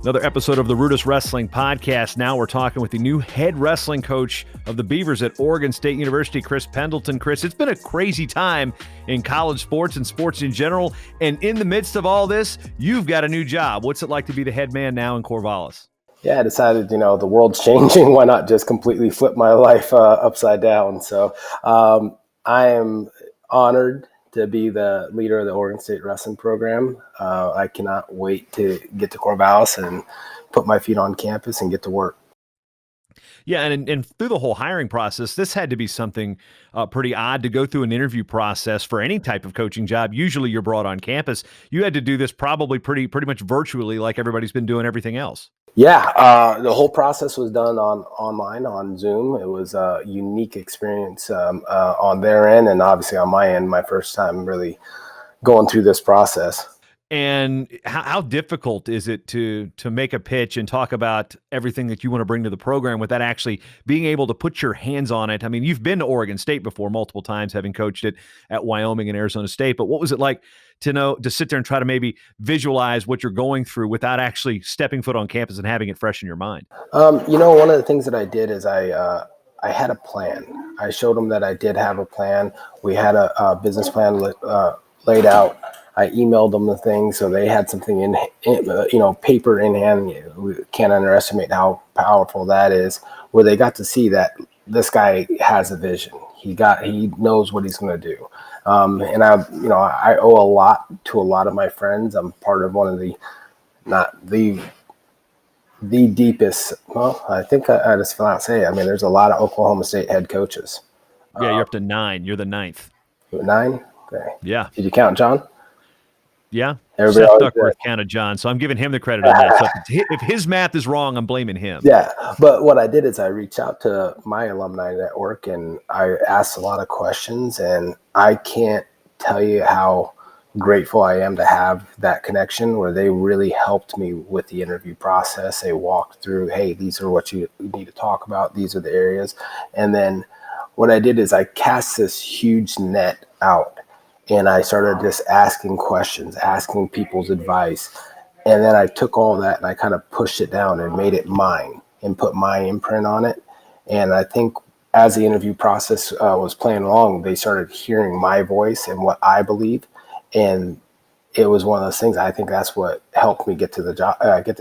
Another episode of the RUDIS Wrestling Podcast. Now we're talking with the new head wrestling coach of the Beavers at Oregon State University, Chris Pendleton. Chris, it's been a crazy time in college sports and sports in general. And in the midst of all this, you've got a new job. What's it like to be the head man now in Corvallis? Yeah, I decided, the world's changing. Why not just completely flip my life upside down? So I am honored to be the leader of the Oregon State wrestling program. I cannot wait to get to Corvallis and put my feet on campus and get to work. Yeah, and through the whole hiring process, this had to be something pretty odd to go through an interview process for any type of coaching job. Usually you're brought on campus. You had to do this probably pretty much virtually like everybody's been doing everything else. Yeah, the whole process was done online on Zoom. It was a unique experience on their end and obviously on my end, my first time really going through this process. And how difficult is it to make a pitch and talk about everything that you want to bring to the program without actually being able to put your hands on it? I mean, you've been to Oregon State before multiple times, having coached it at Wyoming and Arizona State, but what was it like to sit there and try to maybe visualize what you're going through without actually stepping foot on campus and having it fresh in your mind? One of the things that I did is I had a plan. I showed them that I did have a plan. We had a business plan laid out. I emailed them the thing, so they had something in paper in hand. We can't underestimate how powerful that is. Where they got to see that this guy has a vision. He knows what he's going to do. And I owe a lot to a lot of my friends. I'm part of one of the deepest. Well, I think I just flat out say it. I mean, there's a lot of Oklahoma State head coaches. Yeah, you're up to 9. You're the 9th. 9? Okay. Yeah. Did you count John? Yeah, Everybody Seth Duckworth counted John, so I'm giving him the credit on that. So if his math is wrong, I'm blaming him. Yeah, but what I did is I reached out to my alumni network and I asked a lot of questions, and I can't tell you how grateful I am to have that connection where they really helped me with the interview process. They walked through, hey, these are what you need to talk about. These are the areas. And then what I did is I cast this huge net out. And I started just asking questions, asking people's advice. And then I took all that and I kind of pushed it down and made it mine and put my imprint on it. And I think as the interview process was playing along, they started hearing my voice and what I believe. And it was one of those things. I think that's what helped me get the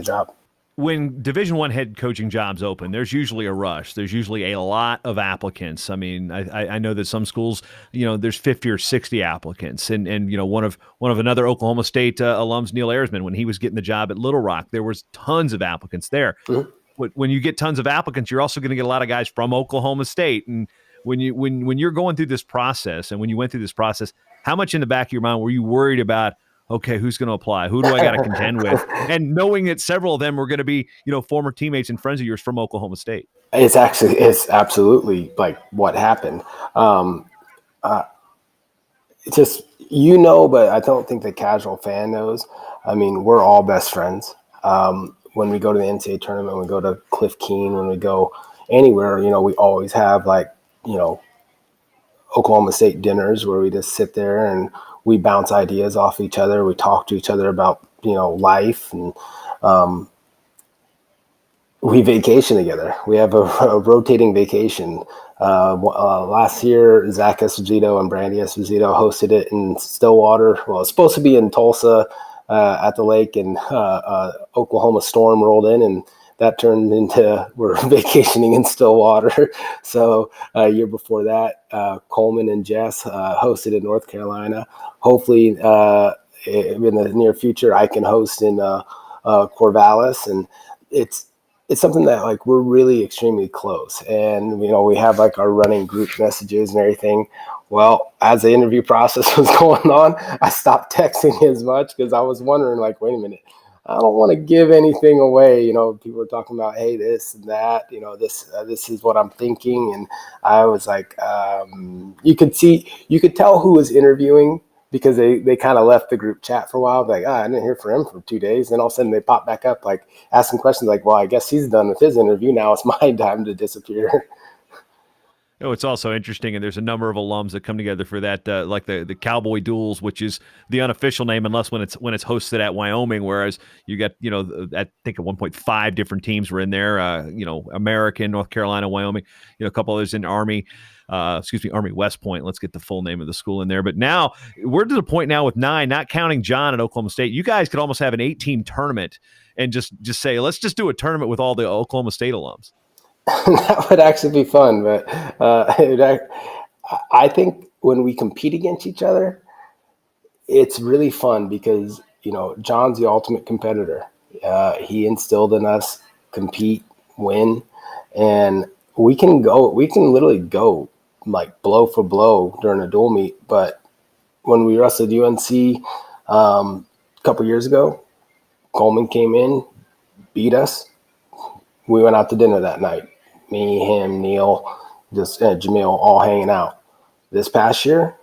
job. When Division I head coaching jobs open, there's usually a rush. There's usually a lot of applicants. I mean, I know that some schools, there's 50 or 60 applicants. And one of another Oklahoma State alums, Neil Ayersman, when he was getting the job at Little Rock, there was tons of applicants there. Mm-hmm. When you get tons of applicants, you're also going to get a lot of guys from Oklahoma State. And when you're going through this process, and when you went through this process, how much in the back of your mind were you worried about, okay, who's going to apply? Who do I got to contend with? And knowing that several of them were going to be, former teammates and friends of yours from Oklahoma State. It's absolutely like what happened. It's just, but I don't think the casual fan knows. I mean, we're all best friends. When we go to the NCAA tournament, when we go to Cliff Keen, when we go anywhere, we always have Oklahoma State dinners where we just sit there and we bounce ideas off each other. We talk to each other about, life, and we vacation together. We have a rotating vacation. Last year, Zach Esposito and Brandy Esposito hosted it in Stillwater. Well, it's supposed to be in Tulsa at the lake, and Oklahoma storm rolled in, and that turned into we're vacationing in Stillwater. So a year before that, Coleman and Jess hosted in North Carolina. Hopefully in the near future, I can host in Corvallis. And it's something that we're really extremely close. And, we have our running group messages and everything. Well, as the interview process was going on, I stopped texting as much because I was wondering, wait a minute. I don't want to give anything away. People are talking about, hey, this and that, this is what I'm thinking. And I was like, you could tell who was interviewing because they kind of left the group chat for a while. I didn't hear from him for 2 days. Then all of a sudden they pop back up, asking questions well, I guess he's done with his interview. Now it's my time to disappear. Oh, it's also interesting, and there's a number of alums that come together for that, like the Cowboy duels, which is the unofficial name, unless when it's hosted at Wyoming. Whereas you got, I think at 1.5 different teams were in there. American, North Carolina, Wyoming, a couple others in Army. Army West Point. Let's get the full name of the school in there. But now we're to the point now with 9, not counting John at Oklahoma State. You guys could almost have an 8-team tournament and just say, let's just do a tournament with all the Oklahoma State alums. That would actually be fun, but I think when we compete against each other, it's really fun because, John's the ultimate competitor. He instilled in us compete, win, and we can literally go like blow for blow during a dual meet. But when we wrestled UNC a couple years ago, Coleman came in, beat us. We went out to dinner that night. Me, him, Neil, just Jamil, all hanging out. This past year,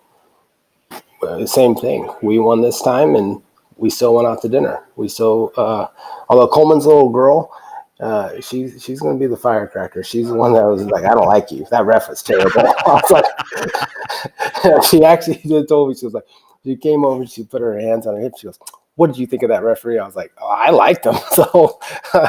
same thing. We won this time, and we still went out to dinner. We still, although Coleman's little girl, she's going to be the firecracker. She's the one that was like, I don't like you. That ref was terrible. I was like, she actually told me, she was like, she came over, she put her hands on her hips. She goes, what did you think of that referee? I was like, oh, I liked him. So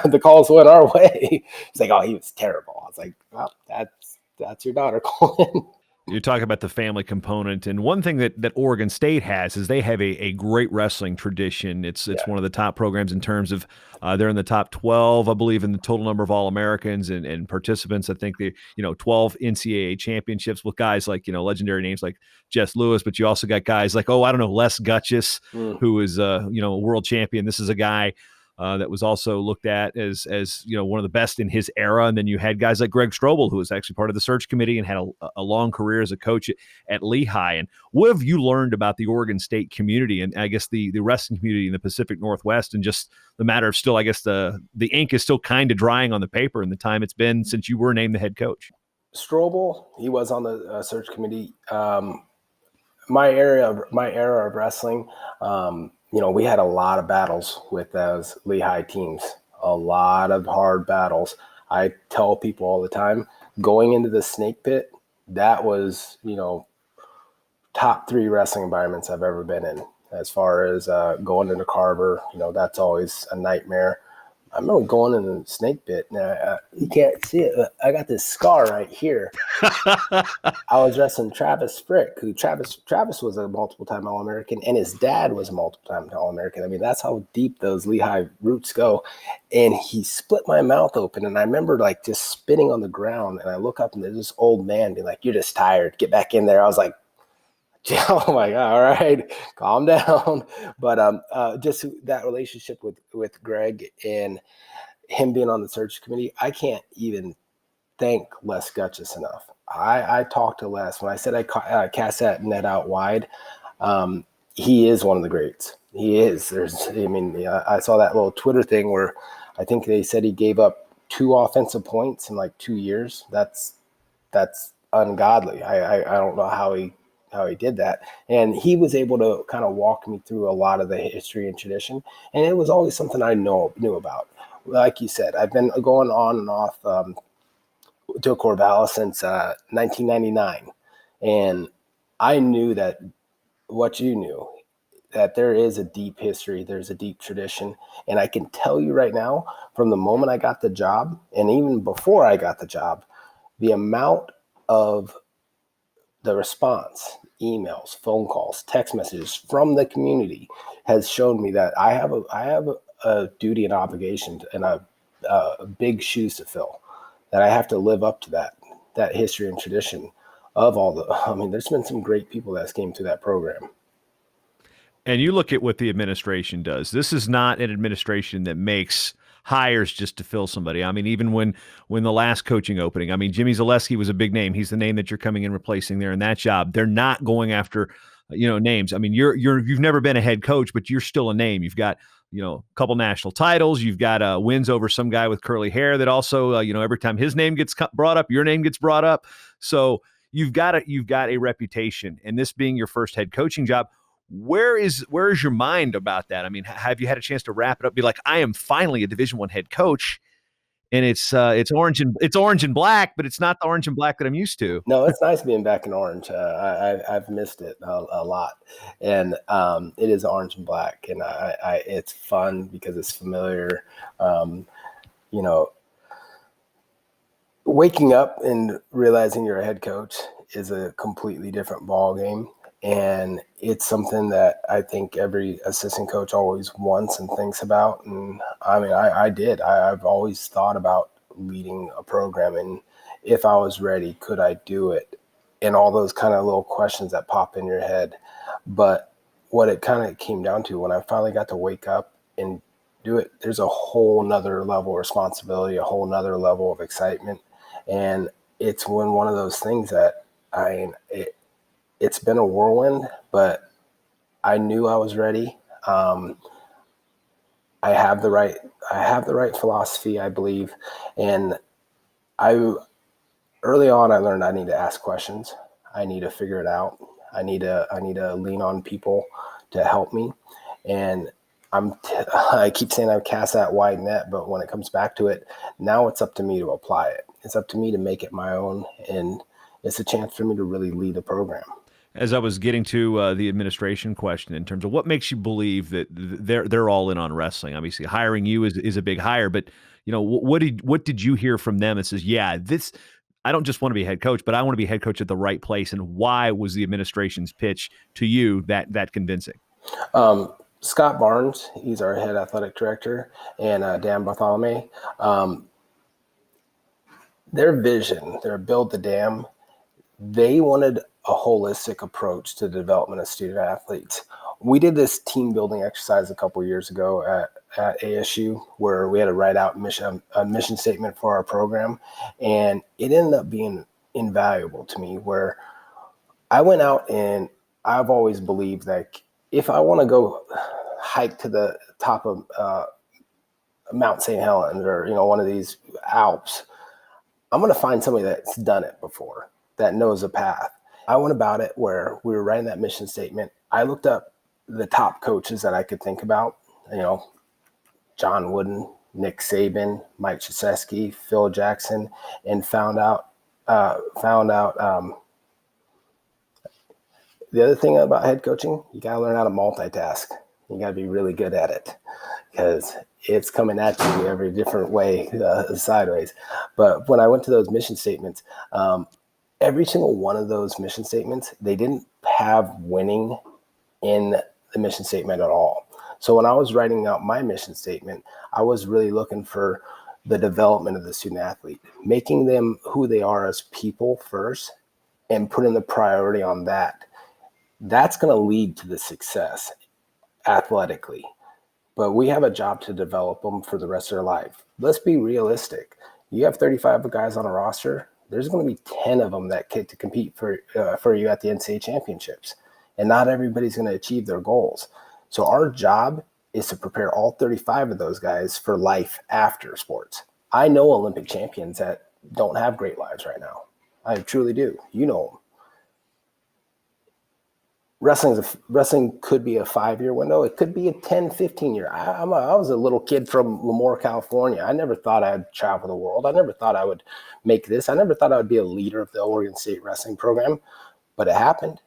the calls went our way. He's like, oh, he was terrible. I was like, well, that's your daughter, Colin. You talk about the family component, and one thing that Oregon State has is they have a great wrestling tradition. It's one of the top programs in terms of they're in the top 12, I believe, in the total number of All-Americans and participants. I think 12 NCAA championships with guys like, legendary names like Jess Lewis, but you also got guys like, Les Gutchis, who is a world champion. This is a guy that was also looked at as one of the best in his era. And then you had guys like Greg Strobel, who was actually part of the search committee and had a long career as a coach at Lehigh. And what have you learned about the Oregon State community and I guess the wrestling community in the Pacific Northwest, and just the matter of still, I guess the ink is still kind of drying on the paper in the time it's been since you were named the head coach? Strobel, he was on the search committee. My era of wrestling, we had a lot of battles with those Lehigh teams, a lot of hard battles. I tell people all the time, going into the snake pit, that was, top 3 wrestling environments I've ever been in. As far as going into Carver, that's always a nightmare. I remember going in the snake pit. Now, you can't see it, but I got this scar right here. I was wrestling Travis Frick, who Travis was a multiple-time All-American, and his dad was a multiple-time All-American. I mean, that's how deep those Lehigh roots go. And he split my mouth open, and I remember like just spitting on the ground, and I look up, and there's this old man being like, "You're just tired. Get back in there." I was like, oh my God, all right, calm down. But just that relationship with Greg and him being on the search committee, I can't even thank Les Gutchis enough. I talked to Les. When I said I cast that net out wide, he is one of the greats. He is. I saw that little Twitter thing where I think they said he gave up 2 offensive points in like 2 years. That's ungodly. I don't know how he did that. And he was able to kind of walk me through a lot of the history and tradition. And it was always something I knew about. Like you said, I've been going on and off to Corvallis since 1999. And I knew that what you knew, that there is a deep history, there's a deep tradition. And I can tell you right now, from the moment I got the job, and even before I got the job, the amount of the response, emails, phone calls, text messages from the community has shown me that I have a duty and obligation and a big shoes to fill, that I have to live up to that history and tradition of there's been some great people that came through that program. And you look at what the administration does. This is not an administration that makes hires just to fill somebody. I mean, even when the last coaching opening, Jimmy Zaleski was a big name. He's the name that you're coming in replacing there in that job. They're not going after, names. You've never been a head coach, but you're still a name. You've got, a couple national titles. You've got wins over some guy with curly hair that also, every time his name gets brought up, your name gets brought up. So you've got a reputation, and this being your first head coaching job, where is your mind about that? Have you had a chance to wrap it up, be like, I am finally a Division I head coach, and it's orange and black, but it's not the orange and black that I'm used to. No, it's nice being back in orange. I've missed it a lot, and it is orange and black, and it's fun because it's familiar. You know, waking up and realizing you're a head coach is a completely different ball game, and it's something that I think every assistant coach always wants and thinks about. And I mean, I've always thought about leading a program, and if I was ready, could I do it? And all those kind of little questions that pop in your head. But what it kind of came down to when I finally got to wake up and do it, there's a whole nother level of responsibility, a whole nother level of excitement. And it's one of those things that it's been a whirlwind, but I knew I was ready. I have the right philosophy, I believe. And early on, I learned I need to ask questions. I need to figure it out. I need to lean on people to help me. And I keep saying I've cast that wide net, but when it comes back to it, now it's up to me to apply it. It's up to me to make it my own, and it's a chance for me to really lead a program. As I was getting to the administration question in terms of what makes you believe that they're all in on wrestling. Obviously, hiring you is a big hire, but what did you hear from them that says, yeah, this I don't just want to be head coach, but I want to be head coach at the right place? And why was the administration's pitch to you that convincing? Scott Barnes, he's our head athletic director, and Dan Bartholomew. Their vision, their Build the Dam, they wanted a holistic approach to the development of student athletes. We did this team building exercise a couple of years ago at ASU where we had to write out a mission statement for our program, and it ended up being invaluable to me, where I went out, and I've always believed that if I want to go hike to the top of Mount St. Helens or one of these Alps, I'm going to find somebody that's done it before, that knows the path. I went about it where we were writing that mission statement. I looked up the top coaches that I could think about, John Wooden, Nick Saban, Mike Krzyzewski, Phil Jackson, and found out the other thing about head coaching, you got to learn how to multitask. You got to be really good at it because it's coming at you every different way, sideways. But when I went to those mission statements, every single one of those mission statements, they didn't have winning in the mission statement at all. So when I was writing out my mission statement, I was really looking for the development of the student athlete, making them who they are as people first and putting the priority on that. That's going to lead to the success athletically. But we have a job to develop them for the rest of their life. Let's be realistic. You have 35 guys on a roster. There's going to be 10 of them that get to compete for you at the NCAA championships. And not everybody's going to achieve their goals. So our job is to prepare all 35 of those guys for life after sports. I know Olympic champions that don't have great lives right now. I truly do. You know them. Wrestling could be a 5-year window. It could be a 10, 15-year. I was a little kid from Lemoore, California. I never thought I'd travel the world. I never thought I would make this. I never thought I would be a leader of the Oregon State wrestling program, but it happened.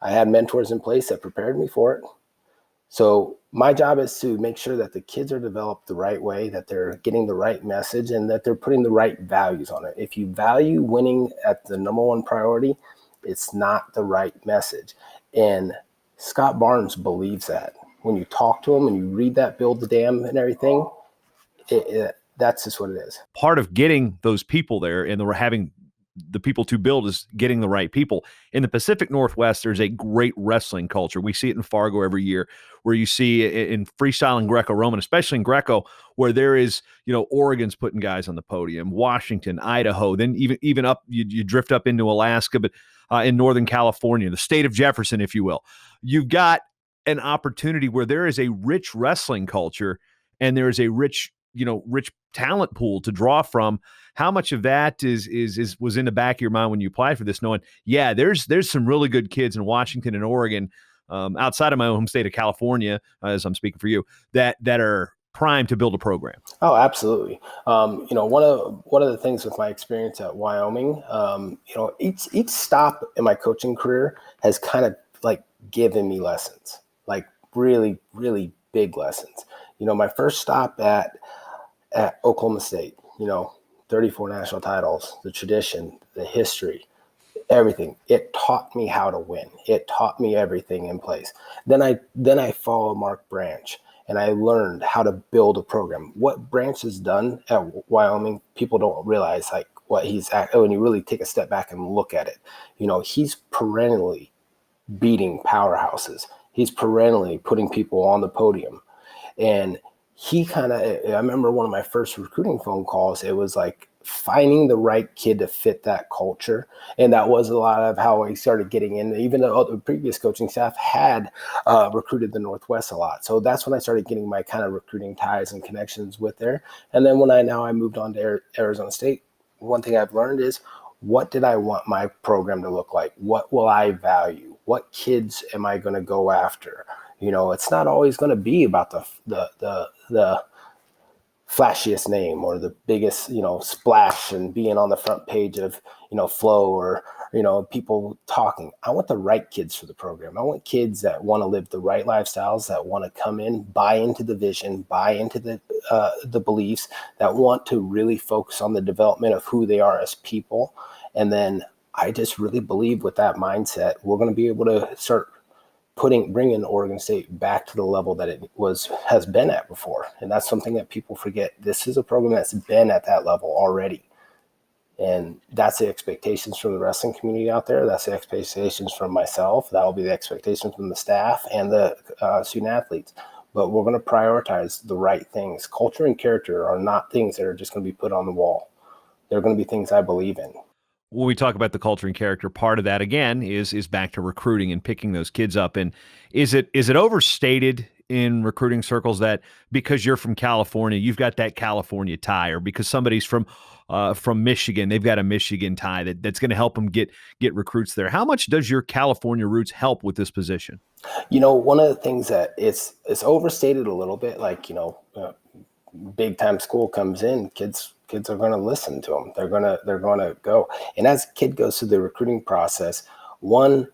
I had mentors in place that prepared me for it. So my job is to make sure that the kids are developed the right way, that they're getting the right message, and that they're putting the right values on it. If you value winning at the number one priority, it's not the right message. And Scott Barnes believes that. When you talk to him and you read that Build the Dam and everything, that's just what it is. Part of getting those people there and having the people to build is getting the right people. In the Pacific Northwest, there's a great wrestling culture. We see it in Fargo every year, where you see in freestyle and Greco-Roman, especially in Greco, where there is, Oregon's putting guys on the podium, Washington, Idaho, then even up, you drift up into Alaska, but in Northern California, the state of Jefferson, if you will. You've got an opportunity where there is a rich wrestling culture and there is a rich talent pool to draw from. How much of that was in the back of your mind when you applied for this, knowing, yeah, there's some really good kids in Washington and Oregon, outside of my home state of California, as I'm speaking for you, that are primed to build a program. Oh, absolutely. One of the things with my experience at Wyoming, each stop in my coaching career has kind of like given me lessons, like really, really big lessons. My first stop at Oklahoma State, 34 national titles, the tradition, the history, everything. It taught me how to win. It taught me everything in place. Then I followed Mark Branch, and I learned how to build a program. What Branch has done at Wyoming, people don't realize like what he's at when you really take a step back and look at it. He's perennially beating powerhouses. He's perennially putting people on the podium. And I remember one of my first recruiting phone calls, it was like finding the right kid to fit that culture. And that was a lot of how I started getting in, even though the previous coaching staff had recruited the Northwest a lot. So that's when I started getting my kind of recruiting ties and connections with there. And then when I moved on to Arizona State, one thing I've learned is, what did I want my program to look like? What will I value? What kids am I going to go after? It's not always going to be about the flashiest name or the biggest, splash and being on the front page of, Flow or, people talking. I want the right kids for the program. I want kids that want to live the right lifestyles, that want to come in, buy into the vision, buy into the beliefs, that want to really focus on the development of who they are as people. And then I just really believe with that mindset, we're going to be able to start bringing Oregon State back to the level that it has been at before. And that's something that people forget. This is a program that's been at that level already. And that's the expectations from the wrestling community out there. That's the expectations from myself. That'll be the expectations from the staff and the student athletes. But we're going to prioritize the right things. Culture and character are not things that are just going to be put on the wall. They're going to be things I believe in. When we talk about the culture and character, part of that again is back to recruiting and picking those kids up. And is it overstated in recruiting circles that because you're from California, you've got that California tie, or because somebody's from Michigan, they've got a Michigan tie that's going to help them get recruits there? How much does your California roots help with this position? One of the things that it's overstated a little bit, like, big time school comes in, kids are going to listen to them. They're going to go. And as a kid goes through the recruiting process, one,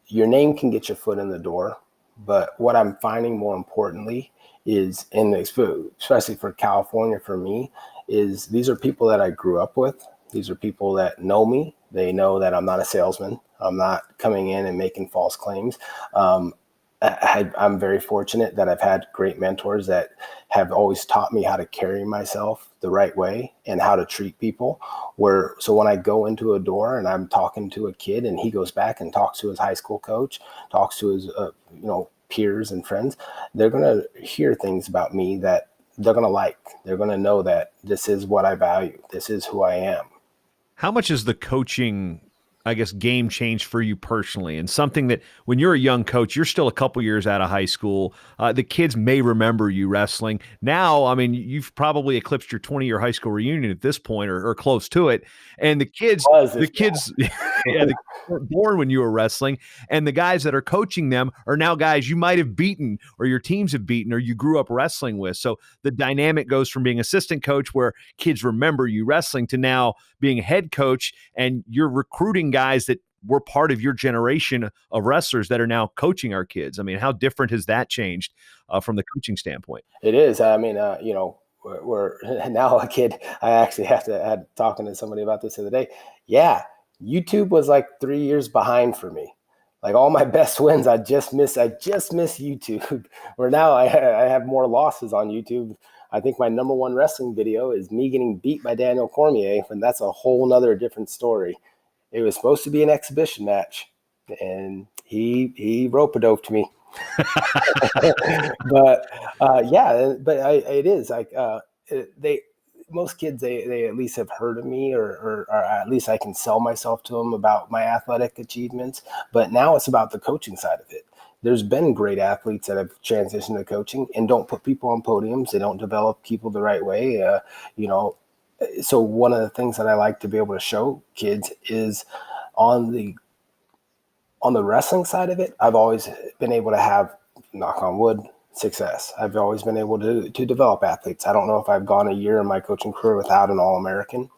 your name can get your foot in the door. But what I'm finding more importantly is, especially for California, for me, is these are people that I grew up with. These are people that know me. They know that I'm not a salesman. I'm not coming in and making false claims. I'm very fortunate that I've had great mentors that have always taught me how to carry myself the right way and how to treat people. So when I go into a door and I'm talking to a kid and he goes back and talks to his high school coach, talks to his peers and friends, they're going to hear things about me that they're going to like. They're going to know that this is what I value. This is who I am. How much is the coaching, I guess, game change for you personally? And something that when you're a young coach, you're still a couple years out of high school. The kids may remember you wrestling. Now, I mean, you've probably eclipsed your 20-year high school reunion at this point, or close to it. And the kids, yeah, they weren't born when you were wrestling. And the guys that are coaching them are now guys you might have beaten, or your teams have beaten, or you grew up wrestling with. So the dynamic goes from being assistant coach, where kids remember you wrestling, to now being a head coach, and you're recruiting guys that were part of your generation of wrestlers that are now coaching our kids. I mean, how different has that changed from the coaching standpoint? It is. I mean, we're now a kid. I actually had talking to somebody about this the other day. Yeah, YouTube was like 3 years behind for me. Like all my best wins, I just miss YouTube. Where now I have more losses on YouTube. I think my number one wrestling video is me getting beat by Daniel Cormier, and that's a whole nother different story. It was supposed to be an exhibition match, and he rope-a-doped me. But it is like most kids, they at least have heard of me, or at least I can sell myself to them about my athletic achievements. But now it's about the coaching side of it. There's been great athletes that have transitioned to coaching and don't put people on podiums. They don't develop people the right way. So one of the things that I like to be able to show kids is on the wrestling side of it, I've always been able to have, knock on wood, success. I've always been able to develop athletes. I don't know if I've gone a year in my coaching career without an All-American,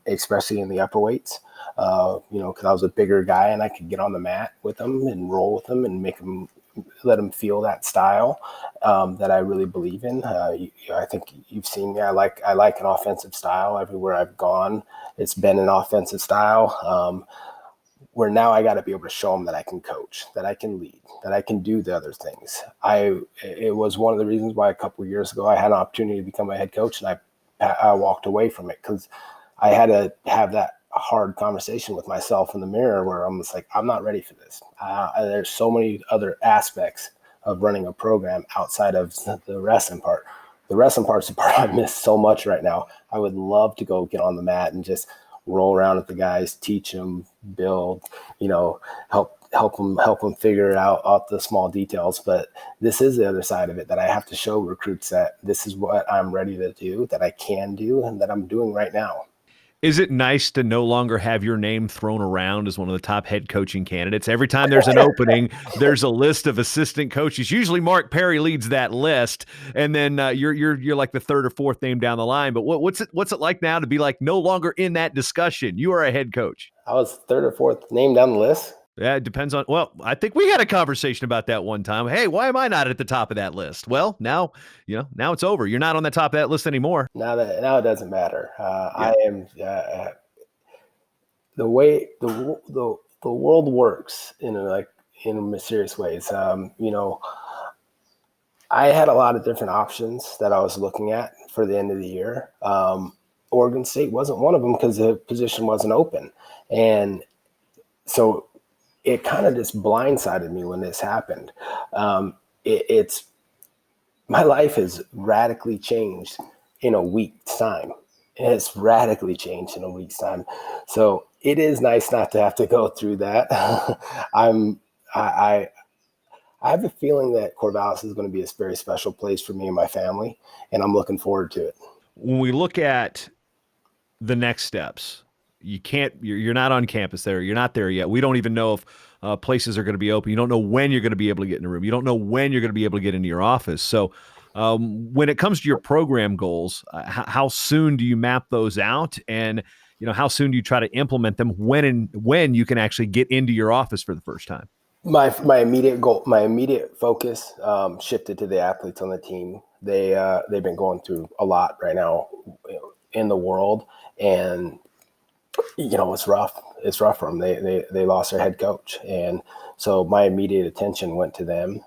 especially in the upper weights, because I was a bigger guy and I could get on the mat with them and roll with them and let them feel that style that I really believe in. I think you've seen me. I like an offensive style. Everywhere I've gone, it's been an offensive style. Where now I got to be able to show them that I can coach, that I can lead, that I can do the other things. It was one of the reasons why a couple of years ago I had an opportunity to become a head coach, and I walked away from it because I had to have that hard conversation with myself in the mirror where I'm just like, I'm not ready for this. There's so many other aspects of running a program outside of the wrestling part. The wrestling part's the part I miss so much right now. I would love to go get on the mat and just roll around with the guys, teach them, build, help them figure out the small details. But this is the other side of it, that I have to show recruits that this is what I'm ready to do, that I can do, and that I'm doing right now. Is it nice to no longer have your name thrown around as one of the top head coaching candidates? Every time there's an opening, there's a list of assistant coaches. Usually Mark Perry leads that list, and then you're like the third or fourth name down the line. But what's it like now to be like no longer in that discussion? You are a head coach. I was third or fourth name down the list. Yeah, it depends on. Well, I think we had a conversation about that one time. Hey, why am I not at the top of that list? Well, now it's over. You're not on the top of that list anymore. Now it doesn't matter. I am the way the world works in mysterious ways. I had a lot of different options that I was looking at for the end of the year. Oregon State wasn't one of them because the position wasn't open, and so it kind of just blindsided me when this happened. It's my life has radically changed in a week's time. It's radically changed in a week's time. So it is nice not to have to go through that. I have a feeling that Corvallis is going to be a very special place for me and my family, and I'm looking forward to it. When we look at the next steps, you're not on campus there. You're not there yet. We don't even know if places are going to be open. You don't know when you're going to be able to get in a room. You don't know when you're going to be able to get into your office. So when it comes to your program goals, how soon do you map those out? And, how soon do you try to implement them when you can actually get into your office for the first time? My immediate goal, my immediate focus shifted to the athletes on the team. They've been going through a lot right now in the world, and it's rough. It's rough for them. They lost their head coach, and so my immediate attention went to them,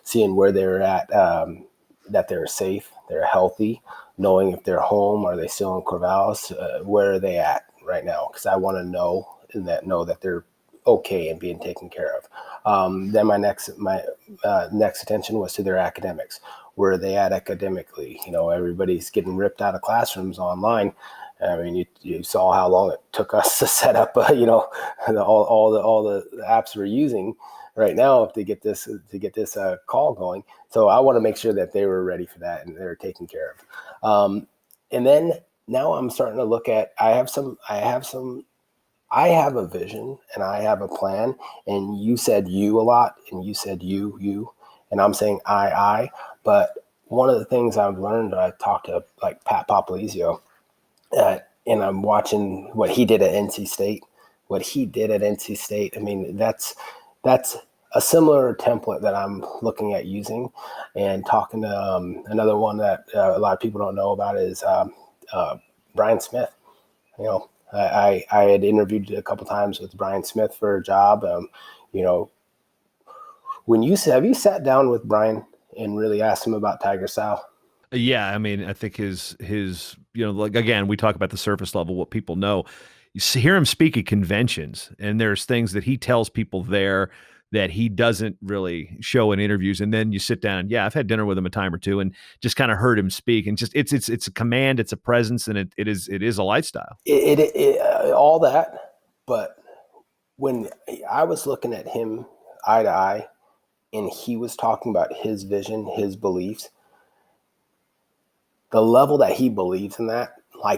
seeing where they're at, that they're safe, they're healthy, knowing if they're home, are they still in Corvallis, where are they at right now? Because I want to know that they're okay and being taken care of. Then my next attention was to their academics. Where are they at academically? Everybody's getting ripped out of classrooms online. I mean, you saw how long it took us to set up, all the apps we're using right now to get this call going. So I want to make sure that they were ready for that and they're taken care of. And then now I'm starting to look at. I have a vision and I have a plan. And you said you a lot, and you said you, and I'm saying I. But one of the things I've learned, I talked to like Pat Popolizio. And I'm watching what he did at NC State. I mean, that's a similar template that I'm looking at using. And talking to another one that a lot of people don't know about is Brian Smith. I had interviewed a couple times with Brian Smith for a job. Have you sat down with Brian and really asked him about Tiger Style? Yeah, I mean, I think his again, we talk about the surface level, what people know. You hear him speak at conventions, and there's things that he tells people there that he doesn't really show in interviews. And then you sit down, and I've had dinner with him a time or two, and just kind of heard him speak. And just it's a command, it's a presence, and it is a lifestyle. All that, but when I was looking at him eye to eye, and he was talking about his vision, his beliefs. The level that he believes in that,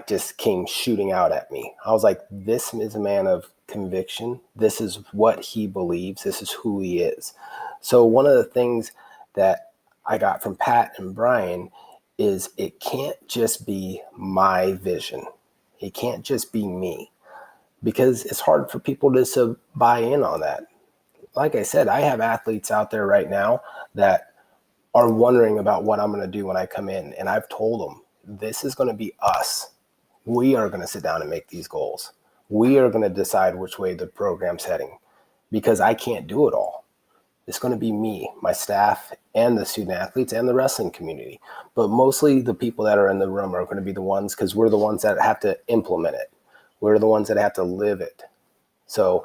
just came shooting out at me. I was like, this is a man of conviction. This is what he believes. This is who he is. So one of the things that I got from Pat and Brian is it can't just be my vision. It can't just be me, because it's hard for people to buy in on that. Like I said, I have athletes out there right now that are wondering about what I'm going to do when I come in. And I've told them, this is going to be us. We are going to sit down and make these goals. We are going to decide which way the program's heading, because I can't do it all. It's going to be me, my staff, and the student athletes and the wrestling community. But mostly the people that are in the room are going to be the ones, because we're the ones that have to implement it. We're the ones that have to live it. So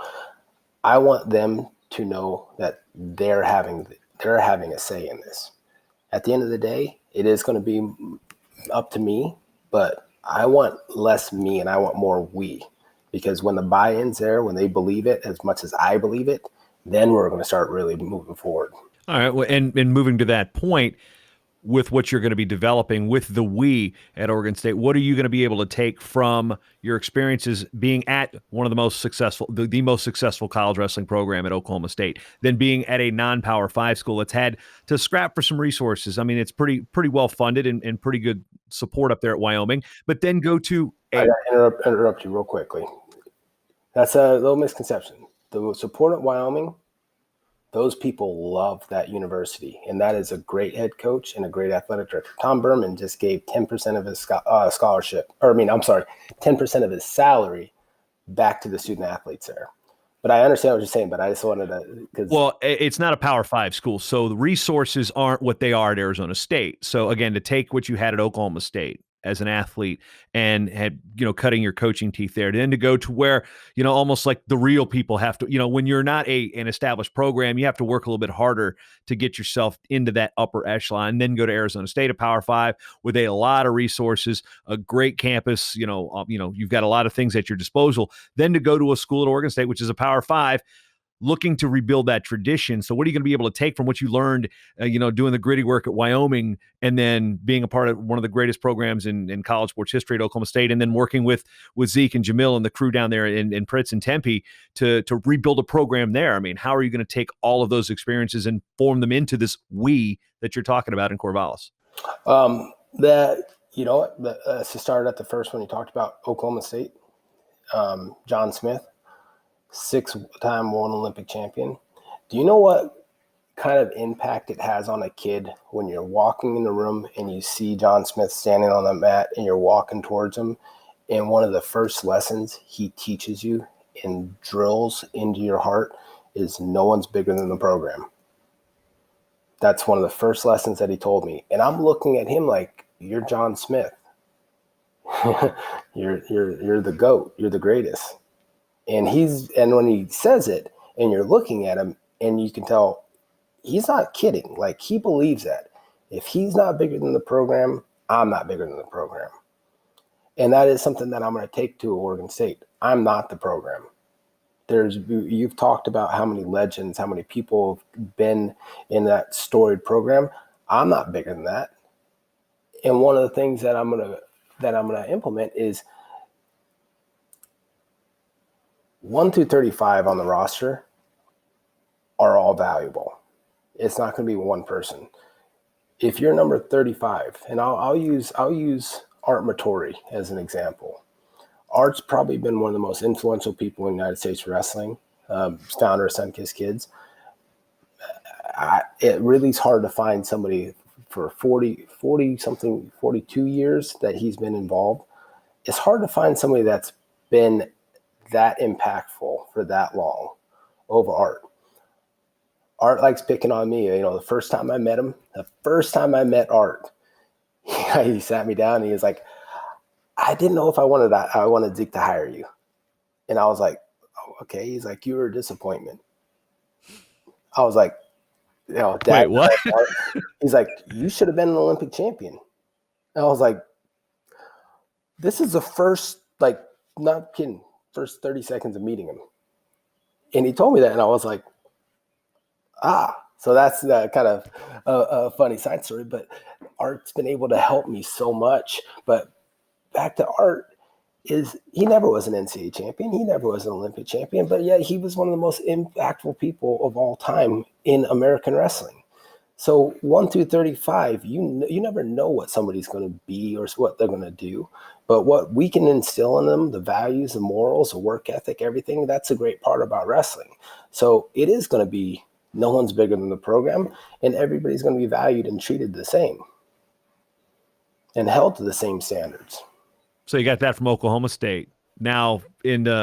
I want them to know that they're having a say in this. At the end of the day, it is going to be up to me, but I want less me and I want more we. Because when the buy-in's there, when they believe it as much as I believe it, then we're going to start really moving forward. All right. Well, and moving to that point, with what you're going to be developing with the we at Oregon State, what are you going to be able to take from your experiences being at one of the most successful, the most successful college wrestling program at Oklahoma State, than being at a non-Power 5 school that's had to scrap for some resources? I mean, it's pretty well funded and pretty good support up there at Wyoming, but then go to I gotta interrupt you real quickly. That's a little misconception. The support at Wyoming, those people love that university, and that is a great head coach and a great athletic director. Tom Berman just gave 10% of his scholarship, 10% of his salary back to the student athletes there. But I understand what you're saying, but I just wanted to. Well, it's not a Power 5 school, so the resources aren't what they are at Arizona State. So again, to take what you had at Oklahoma State as an athlete and had, cutting your coaching teeth there, then to go to where, almost like the real people have to, when you're not an established program, you have to work a little bit harder to get yourself into that upper echelon, and then go to Arizona State, a Power 5 with a lot of resources, a great campus, you've got a lot of things at your disposal, then to go to a school at Oregon State, which is a Power 5, looking to rebuild that tradition. So what are you going to be able to take from what you learned, doing the gritty work at Wyoming, and then being a part of one of the greatest programs in college sports history at Oklahoma State, and then working with Zeke and Jamil and the crew down there in Pritz and Tempe to rebuild a program there? I mean, how are you going to take all of those experiences and form them into this we that you're talking about in Corvallis? To start at the first one, you talked about Oklahoma State, John Smith, 6-time world Olympic champion. Do you know what kind of impact it has on a kid when you're walking in the room and you see John Smith standing on the mat and you're walking towards him, and one of the first lessons he teaches you and drills into your heart is no one's bigger than the program? That's one of the first lessons that he told me. And I'm looking at him like, you're John Smith. you're the GOAT. You're the greatest. And when he says it and you're looking at him and you can tell he's not kidding. Like, he believes that if he's not bigger than the program, I'm not bigger than the program. And that is something that I'm going to take to Oregon State. I'm not the program. You've talked about how many legends, how many people have been in that storied program. I'm not bigger than that. And one of the things that I'm going to implement is 1 through 35 on the roster are all valuable. It's not going to be one person. If you're number 35, and I'll use Art Matori as an example. Art's probably been one of the most influential people in United States wrestling, founder of Sunkiss Kids. It really is hard to find somebody for 40-something, 42 years that he's been involved. It's hard to find somebody that's been that impactful for that long over Art. Art likes picking on me. The first time I met Art, he sat me down and he was like, I didn't know if I wanted Zeke to hire you. And I was like, oh, okay. He's like, you were a disappointment. I was like, Dad, wait, what? He's like, you should have been an Olympic champion. And I was like, this is the first, not kidding, first 30 seconds of meeting him. And he told me that, and I was like, so that's kind of a funny side story, but Art's been able to help me so much. But back to Art, he never was an NCAA champion. He never was an Olympic champion, but yet he was one of the most impactful people of all time in American wrestling. So 1 through 35, you never know what somebody's going to be or what they're going to do. But what we can instill in them, the values, the morals, the work ethic, everything, that's a great part about wrestling. So it is going to be no one's bigger than the program, and everybody's going to be valued and treated the same and held to the same standards. So you got that from Oklahoma State. Now that's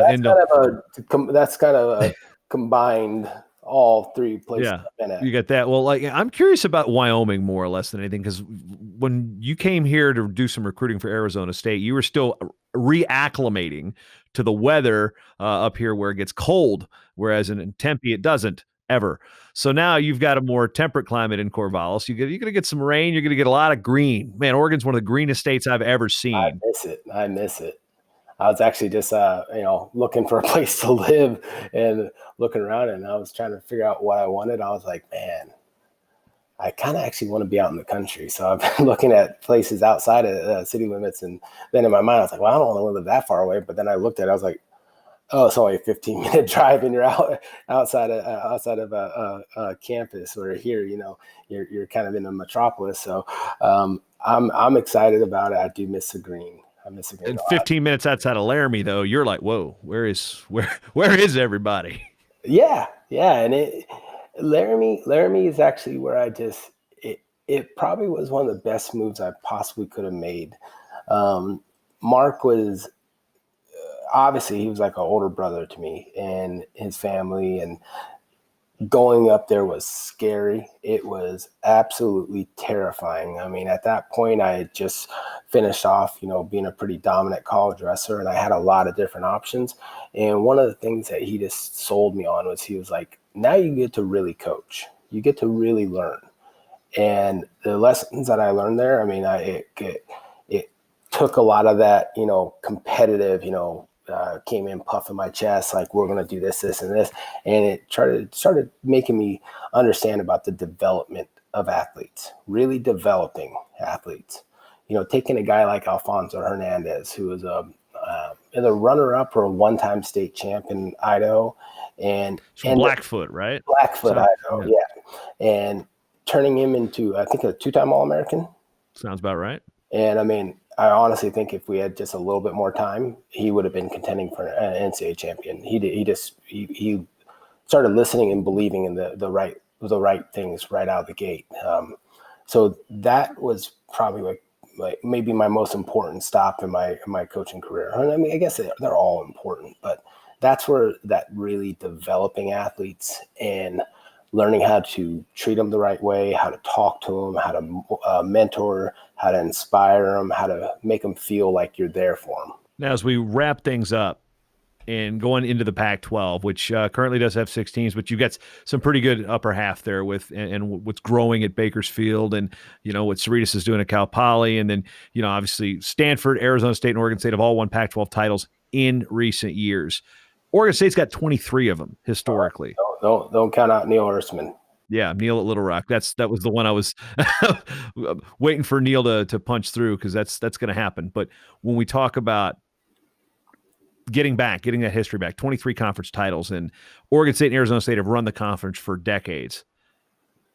kind of a combined all three places. Yeah, you got that. Well, like, I'm curious about Wyoming more or less than anything, because when you came here to do some recruiting for Arizona State, you were still reacclimating to the weather up here where it gets cold, whereas in Tempe it doesn't ever. So now you've got a more temperate climate in Corvallis. You're going to get some rain. You're going to get a lot of green. Man, Oregon's one of the greenest states I've ever seen. I miss it. I was actually just, looking for a place to live and looking around, and I was trying to figure out what I wanted. I was like, man, I kind of actually want to be out in the country. So I've been looking at places outside of city limits. And then in my mind, I was like, well, I don't want to live that far away. But then I looked at it, I was like, oh, it's only a 15-minute drive, and you're outside of a campus. Or here, you're kind of in a metropolis. So I'm excited about it. I do miss the green. And 15 minutes outside of Laramie, though, you're like, whoa, where is everybody? Yeah. And Laramie is actually where it probably was one of the best moves I possibly could have made. Mark was obviously, he was like an older brother to me and his family, and going up there was scary. It was absolutely terrifying. I mean, at that point, I had just finished off, being a pretty dominant college wrestler, and I had a lot of different options. And one of the things that he just sold me on was, he was like, now you get to really coach. You get to really learn. And the lessons that I learned there, I mean, it took a lot of that, competitive, came in puffing my chest, like, we're going to do this, and this. And it started making me understand about the development of athletes, really developing athletes. Taking a guy like Alfonso Hernandez, who was the runner-up for a one-time state champ in Idaho. And Blackfoot, right? Blackfoot, Idaho, yeah. And turning him into, I think, a two-time All-American. Sounds about right. And I mean, I honestly think if we had just a little bit more time, he would have been contending for an NCAA champion. He started listening and believing in the right things right out of the gate. So that was probably like maybe my most important stop in my coaching career. I mean, I guess they're all important, but that's where that really developing athletes and learning how to treat them the right way, how to talk to them, how to mentor, how to inspire them, how to make them feel like you're there for them. Now, as we wrap things up and going into the Pac-12, which currently does have 6 teams, but you've got some pretty good upper half there with and what's growing at Bakersfield, and what Cerritos is doing at Cal Poly, and then obviously Stanford, Arizona State, and Oregon State have all won Pac-12 titles in recent years. Oregon State's got 23 of them historically. Don't count out Neil Erstman. Yeah, Neil at Little Rock. That was the one I was waiting for Neil to punch through, because that's going to happen. But when we talk about getting that history back, 23 conference titles, and Oregon State and Arizona State have run the conference for decades.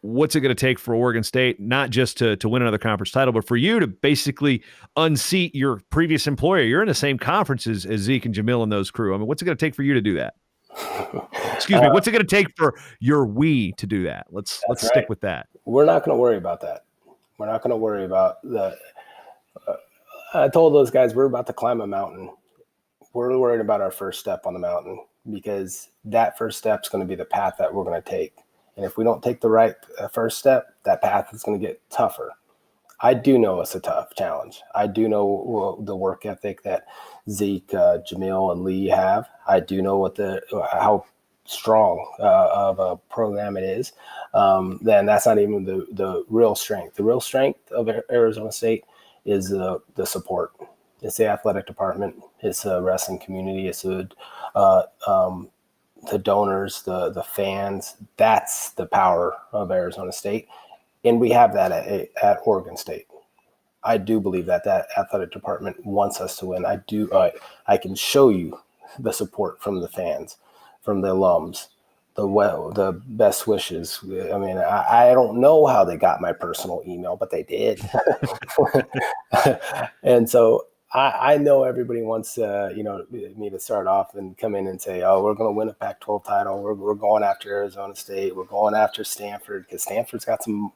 What's it going to take for Oregon State, not just to win another conference title, but for you to basically unseat your previous employer? You're in the same conference as Zeke and Jamil and those crew. I mean, what's it going to take for you to do that? Excuse me. What's it going to take for your to do that? Let's stick with that. We're not going to worry about that. We're not going to worry about I told those guys we're about to climb a mountain. We're worried about our first step on the mountain, because that first step is going to be the path that we're going to take. And if we don't take the right first step, that path is going to get tougher. I do know it's a tough challenge. I do know the work ethic that Zeke, Jamil, and Lee have. I do know how strong of a program it is. Then that's not even the real strength. The real strength of Arizona State is the support. It's the athletic department. It's the wrestling community. It's the donors, the fans. That's the power of Arizona State. And we have that at Oregon State. I do believe that athletic department wants us to win. I can show you the support from the fans, from the alums, the best wishes. I mean, I don't know how they got my personal email, but they did. And so I know everybody wants me to start off and come in and say, oh, we're going to win a Pac-12 title. We're going after Arizona State. We're going after Stanford, because Stanford's got some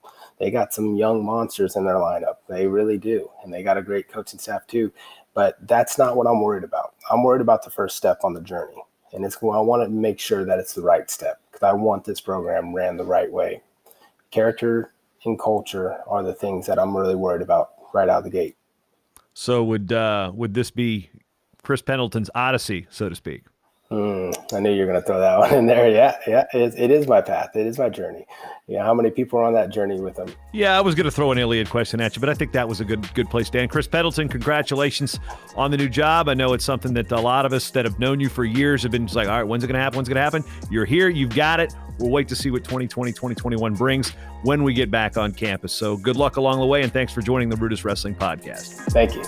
young monsters in their lineup. They really do. And they got a great coaching staff too. But that's not what I'm worried about. I'm worried about the first step on the journey. And I want to make sure that it's the right step, because I want this program ran the right way. Character and culture are the things that I'm really worried about right out of the gate. So would this be Chris Pendleton's odyssey, so to speak? I knew you were going to throw that one in there. Yeah. It is my path. It is my journey. Yeah. How many people are on that journey with him? Yeah, I was going to throw an Iliad question at you, but I think that was a good place, Dan. Chris Pendleton, congratulations on the new job. I know it's something that a lot of us that have known you for years have been just like, all right, when's it going to happen? When's it going to happen? You're here. You've got it. We'll wait to see what 2020, 2021 brings when we get back on campus. So good luck along the way, and thanks for joining the RUDIS Wrestling Podcast. Thank you.